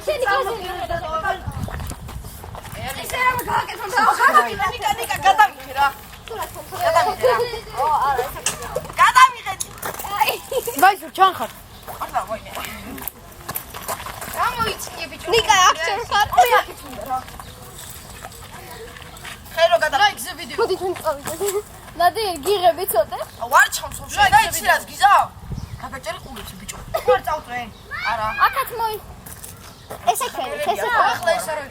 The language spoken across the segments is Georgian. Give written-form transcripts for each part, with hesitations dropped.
შენი გაზი ეს რა მაგაკეთო ნიკა გადამიხე რა გადამიხე ვაი ჩანხარ არა ვაინე რა მოიწინე ბიჭო ნიკა აქცერ ხარ ხერო გადა რა იგზე ვიდეო მოდი თქვენ წავიდეთ ნადი გიღები ცოტა ვარ ჩამსოვში და იცი რაც გიზა გაგაჭერი ყურიცი ბიჭო ვარ წავწვე არა აქაც მოი ესე ხერით ესე ახლა ეს არა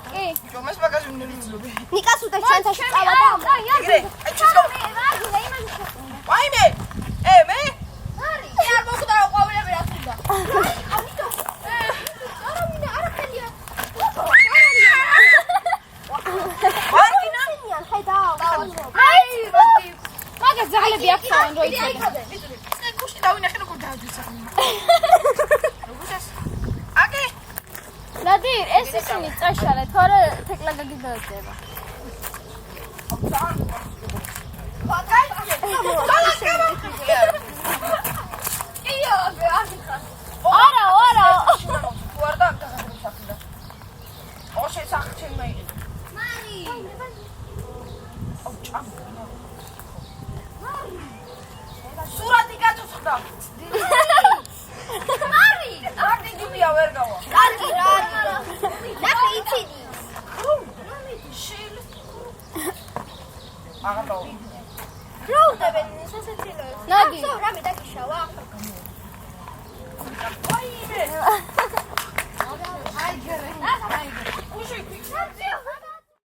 კი ბიჭო მას მაგაზი მინერლობი ნიკას უდე ჩანთაში წავა და ეგრე აი ჩისკო ვაიმე მე არი არ მოხდა ყვავილები რა თუნდა მაგას ძაღლები აქვს ან რო იცოდი ეს გუშინ დავინახე როგორ დააძვისა როგორ ეს აკე ნადი ეს ისინი წაშალე თორე თეკლა გაგიდადება არა ვარ და გაგაძვისა ოშე სახჩენ მაი მარი აუ ჭამ სურათი გაწუხდა მარი არ დიდია ვერ გავა კარგი რა ნახე იცინი აღარ რო უდებენ სასაცილოებს ნადი რამე დაგიშავა აი გერე უში ფიქსაცია